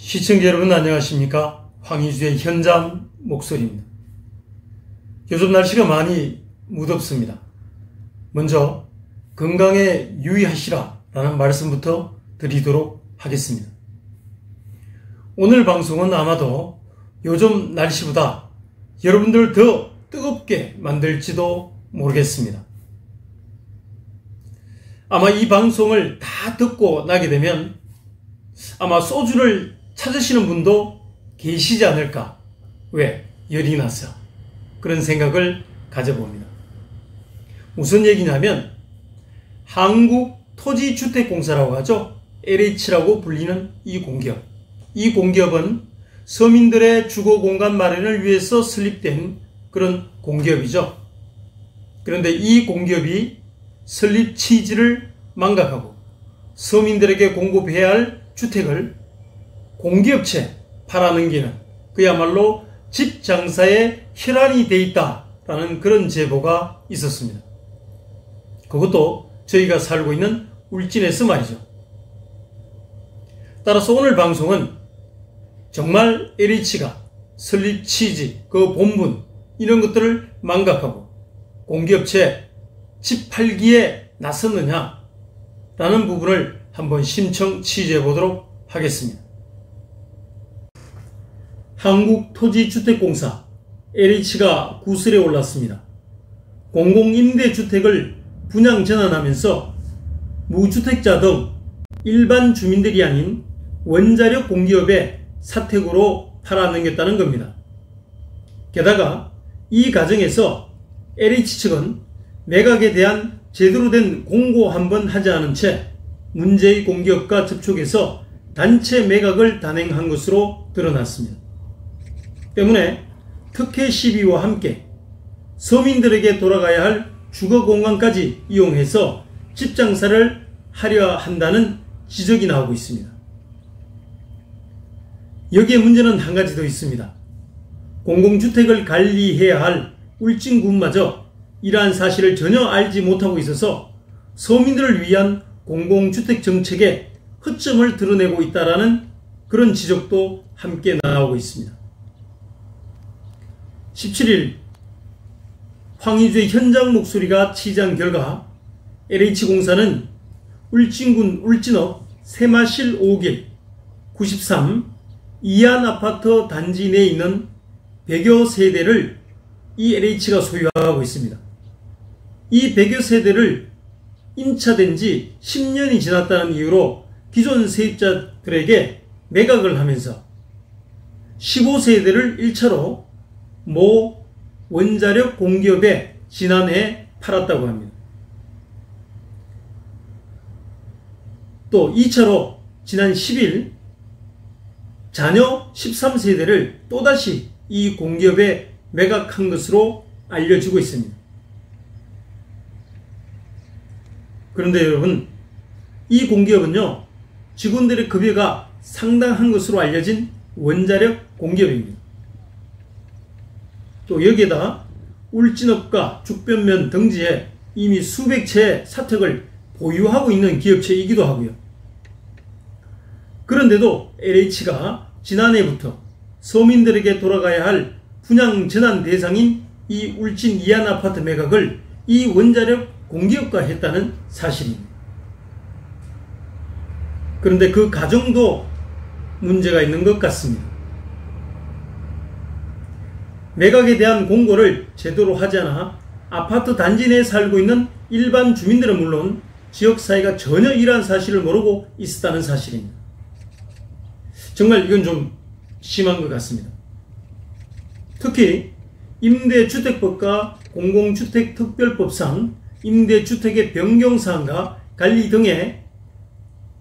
시청자 여러분 안녕하십니까? 황희주의 현장 목소리입니다. 요즘 날씨가 많이 무덥습니다. 먼저 건강에 유의하시라 라는 말씀부터 드리도록 하겠습니다. 오늘 방송은 아마도 요즘 날씨보다 여러분들 더 뜨겁게 만들지도 모르겠습니다. 아마 이 방송을 다 듣고 나게 되면 아마 소주를 찾으시는 분도 계시지 않을까. 왜? 열이 나서. 그런 생각을 가져봅니다. 무슨 얘기냐면 한국토지주택공사라고 하죠. LH라고 불리는 이 공기업. 이 공기업은 서민들의 주거공간 마련을 위해서 설립된 그런 공기업이죠. 그런데 이 공기업이 설립 취지를 망각하고 서민들에게 공급해야 할 주택을 공기업체 팔아넘기는 그야말로 집 장사에 혈안이 돼 있다라는 그런 제보가 있었습니다. 그것도 저희가 살고 있는 울진에서 말이죠. 따라서 오늘 방송은 정말 LH가 설립 취지, 그 본분 이런 것들을 망각하고 공기업체 집 팔기에 나섰느냐라는 부분을 한번 심층 취재해 보도록 하겠습니다. 한국토지주택공사 LH가 구설에 올랐습니다. 공공임대주택을 분양전환하면서 무주택자 등 일반 주민들이 아닌 원자력 공기업의 사택으로 팔아넘겼다는 겁니다. 게다가 이 과정에서 LH 측은 매각에 대한 제대로 된 공고 한 번 하지 않은 채 문제의 공기업과 접촉해서 단체 매각을 단행한 것으로 드러났습니다. 때문에 특혜 시비와 함께 서민들에게 돌아가야 할 주거공간까지 이용해서 집장사를 하려 한다는 지적이 나오고 있습니다. 여기에 문제는 한 가지 더 있습니다. 공공주택을 관리해야 할 울진군마저 이러한 사실을 전혀 알지 못하고 있어서 서민들을 위한 공공주택 정책에 허점을 드러내고 있다는 그런 지적도 함께 나오고 있습니다. 17일 황희주의 현장 목소리가 취재한 결과 LH공사는 울진군 울진읍 세마실 5길 93 이안아파트 단지 내에 있는 100여 세대를 이 LH가 소유하고 있습니다. 이 100여 세대를 임차된 지 10년이 지났다는 이유로 기존 세입자들에게 매각을 하면서 15세대를 1차로 모 원자력 공기업에 지난해 팔았다고 합니다. 또 2차로 지난 10일 자녀 13세대를 또다시 이 공기업에 매각한 것으로 알려지고 있습니다. 그런데 여러분, 이 공기업은요, 직원들의 급여가 상당한 것으로 알려진 원자력 공기업입니다. 또 여기에다 울진읍과 죽변면 등지에 이미 수백 채의 사택을 보유하고 있는 기업체이기도 하고요. 그런데도 LH가 지난해부터 서민들에게 돌아가야 할 분양 전환 대상인 이 울진 이안아파트 매각을 이 원자력 공기업과 했다는 사실입니다. 그런데 그 과정도 문제가 있는 것 같습니다. 매각에 대한 공고를 제대로 하지 않아 아파트 단지 내에 살고 있는 일반 주민들은 물론 지역사회가 전혀 이러한 사실을 모르고 있었다는 사실입니다. 정말 이건 좀 심한 것 같습니다. 특히 임대주택법과 공공주택특별법상 임대주택의 변경사항과 관리 등에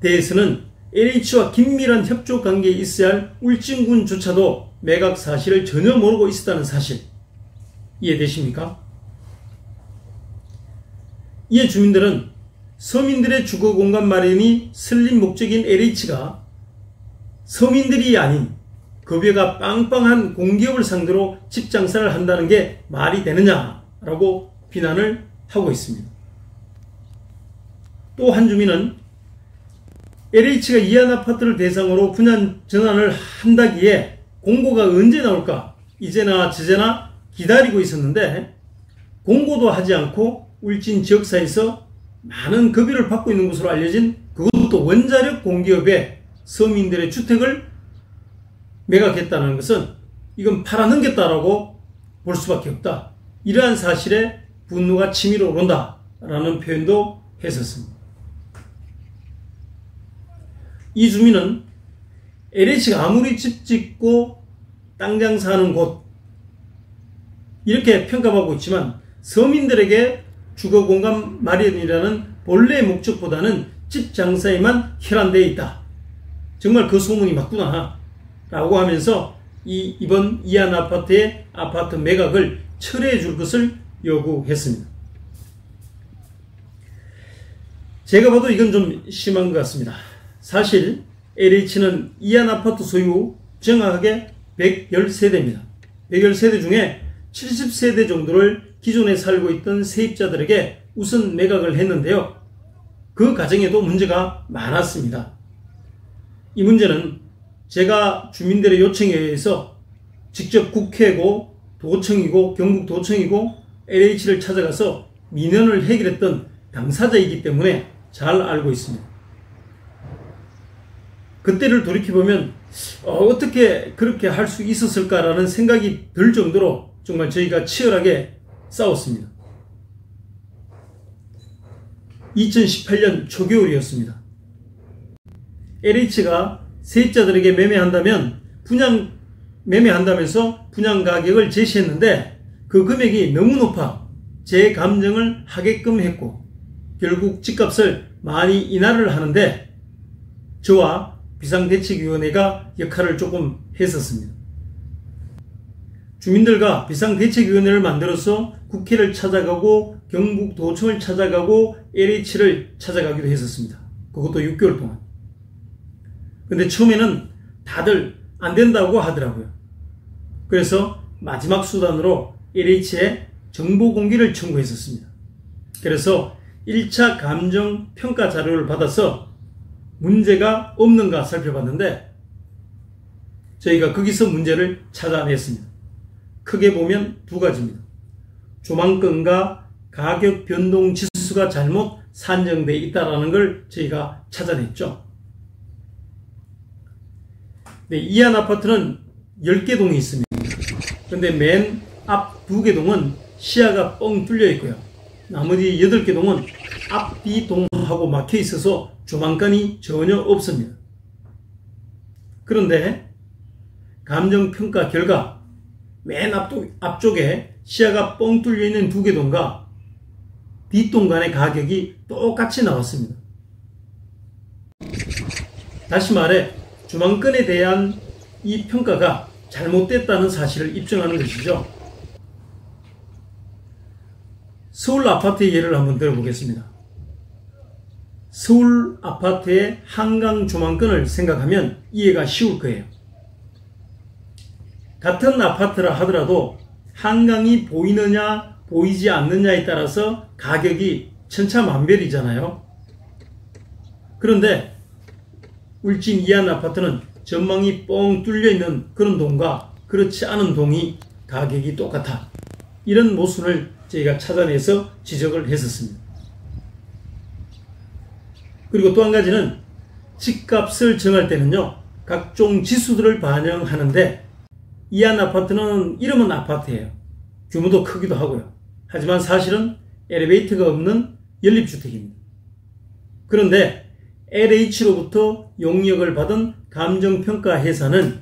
대해서는 LH와 긴밀한 협조 관계에 있어야 할 울진군조차도 매각 사실을 전혀 모르고 있었다는 사실 이해되십니까? 이에 주민들은 서민들의 주거공간 마련이 설립 목적인 LH가 서민들이 아닌 급여가 빵빵한 공기업을 상대로 집장사를 한다는 게 말이 되느냐라고 비난을 하고 있습니다. 또 한 주민은 LH가 이안 아파트를 대상으로 분양 전환을 한다기에 공고가 언제 나올까 이제나 저제나 기다리고 있었는데 공고도 하지 않고 울진 지역사에서 많은 급여를 받고 있는 것으로 알려진 그것도 원자력 공기업의 서민들의 주택을 매각했다는 것은 이건 팔아넘겼다라고 볼 수밖에 없다. 이러한 사실에 분노가 치밀어 오른다 라는 표현도 했었습니다. 이 주민은 LH가 아무리 집 짓고 땅 장사하는 곳 이렇게 평가받고 있지만 서민들에게 주거공간 마련이라는 본래의 목적보다는 집 장사에만 혈안되어 있다. 정말 그 소문이 맞구나 라고 하면서 이번 이안 아파트의 아파트 매각을 철회해 줄 것을 요구했습니다. 제가 봐도 이건 좀 심한 것 같습니다. 사실 LH는 이안 아파트 소유 정확하게 110세대입니다. 110세대 중에 70세대 정도를 기존에 살고 있던 세입자들에게 우선 매각을 했는데요. 그 과정에도 문제가 많았습니다. 이 문제는 제가 주민들의 요청에 의해서 직접 국회고 도청이고 경북도청이고 LH를 찾아가서 민원을 해결했던 당사자이기 때문에 잘 알고 있습니다. 그때를 돌이켜보면 어떻게 그렇게 할 수 있었을까라는 생각이 들 정도로 정말 저희가 치열하게 싸웠습니다. 2018년 초겨울이었습니다. LH가 세입자들에게 매매한다면서 분양 가격을 제시했는데 그 금액이 너무 높아 제 감정을 하게끔 했고 결국 집값을 많이 인하를 하는데 저와 비상대책위원회가 역할을 조금 했었습니다. 주민들과 비상대책위원회를 만들어서 국회를 찾아가고 경북도청을 찾아가고 LH를 찾아가기도 했었습니다. 그것도 6개월 동안. 근데 처음에는 다들 안 된다고 하더라고요. 그래서 마지막 수단으로 LH에 정보 공개를 청구했었습니다. 그래서 1차 감정 평가 자료를 받아서 문제가 없는가 살펴봤는데 저희가 거기서 문제를 찾아냈습니다. 크게 보면 두 가지입니다. 조망권과 가격 변동 지수가 잘못 산정되어 있다는 걸 저희가 찾아냈죠. 네, 이안 아파트는 10개 동이 있습니다. 그런데 맨 앞 2개 동은 시야가 뻥 뚫려 있고요. 나머지 8개 동은 앞뒤 동하고 막혀 있어서 조망권이 전혀 없습니다. 그런데 감정평가 결과 맨 앞쪽에 시야가 뻥 뚫려 있는 2개 동과 뒷동 간의 가격이 똑같이 나왔습니다. 다시 말해 조망권에 대한 이 평가가 잘못됐다는 사실을 입증하는 것이죠. 서울 아파트의 예를 한번 들어보겠습니다. 서울 아파트의 한강 조망권을 생각하면 이해가 쉬울 거예요. 같은 아파트라 하더라도 한강이 보이느냐 보이지 않느냐에 따라서 가격이 천차만별이잖아요. 그런데 울진 이안 아파트는 전망이 뻥 뚫려 있는 그런 동과 그렇지 않은 동이 가격이 똑같아. 이런 모순을 저희가 찾아내서 지적을 했었습니다. 그리고 또 한 가지는 집값을 정할 때는요, 각종 지수들을 반영하는데 이안 아파트는 이름은 아파트예요. 규모도 크기도 하고요. 하지만 사실은 엘리베이터가 없는 연립주택입니다. 그런데 LH로부터 용역을 받은 감정평가 회사는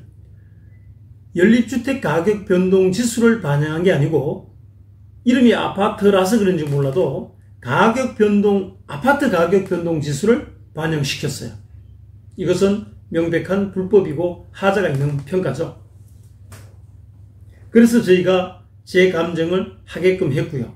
연립주택 가격 변동 지수를 반영한 게 아니고 이름이 아파트라서 그런지 몰라도 아파트 가격 변동 지수를 반영시켰어요. 이것은 명백한 불법이고 하자가 있는 평가죠. 그래서 저희가 제 감정을 하게끔 했고요.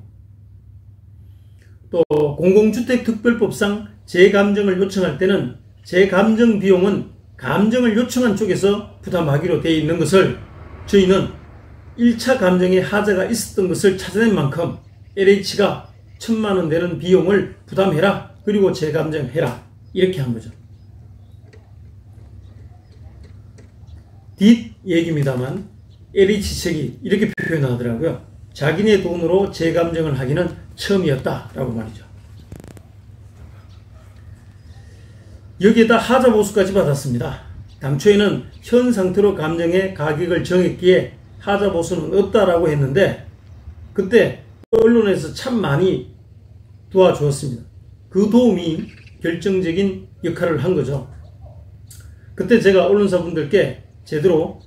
또 공공주택특별법상 제 감정을 요청할 때는 제 감정 비용은 감정을 요청한 쪽에서 부담하기로 되어 있는 것을 저희는 1차 감정에 하자가 있었던 것을 찾아낸 만큼 LH가 1000만 원 되는 비용을 부담해라. 그리고 재감정해라. 이렇게 한 거죠. 뒷 얘기입니다만 LH 측이 이렇게 표현하더라고요. 자기네 돈으로 재감정을 하기는 처음이었다라고 말이죠. 여기에다 하자보수까지 받았습니다. 당초에는 현 상태로 감정의 가격을 정했기에 하자보수는 없다라고 했는데 그때 언론에서 참 많이 도와주었습니다. 그 도움이 결정적인 역할을 한 거죠. 그때 제가 언론사분들께 제대로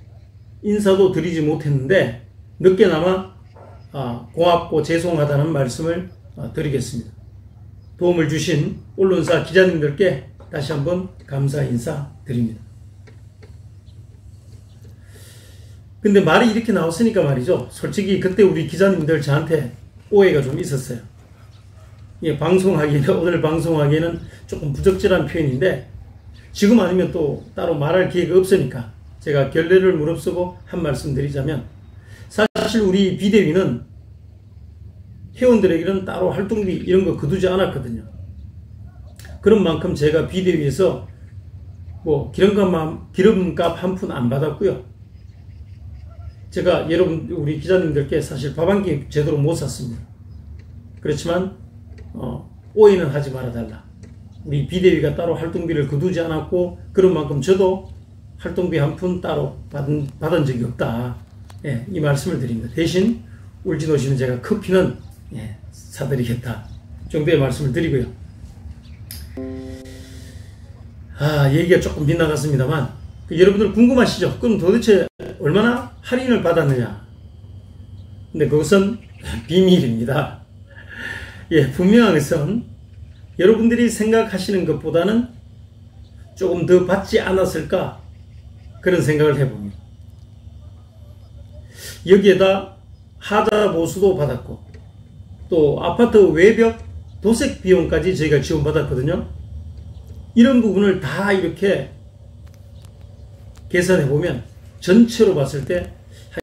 인사도 드리지 못했는데 늦게나마 고맙고 죄송하다는 말씀을 드리겠습니다. 도움을 주신 언론사 기자님들께 다시 한번 감사 인사 드립니다. 근데 말이 이렇게 나왔으니까 말이죠. 솔직히 그때 우리 기자님들 저한테 오해가 좀 있었어요. 예, 오늘 방송하기에는 조금 부적절한 표현인데 지금 아니면 또 따로 말할 기회가 없으니까 제가 결례를 무릅쓰고 한 말씀 드리자면 사실 우리 비대위는 회원들에게는 따로 활동비 이런 거 거두지 않았거든요. 그런 만큼 제가 비대위에서 뭐 기름값 한 푼 안 받았고요. 제가 여러분 우리 기자님들께 사실 밥 한 끼 제대로 못 샀습니다. 그렇지만 오해는 하지 말아달라. 우리 비대위가 따로 활동비를 거두지 않았고 그런 만큼 저도 활동비 한 푼 따로 받은 적이 없다. 예, 이 말씀을 드립니다. 대신 울진 오시면 제가 커피는 사드리겠다 정도의 말씀을 드리고요. 얘기가 조금 빗나갔습니다만 여러분들 궁금하시죠? 그럼 도대체 얼마나 할인을 받았느냐? 근데 그것은 비밀입니다. 예, 분명한 것은 여러분들이 생각하시는 것보다는 조금 더 받지 않았을까 그런 생각을 해봅니다. 여기에다 하자보수도 받았고 또 아파트 외벽 도색 비용까지 저희가 지원받았거든요. 이런 부분을 다 이렇게 계산해 보면 전체로 봤을 때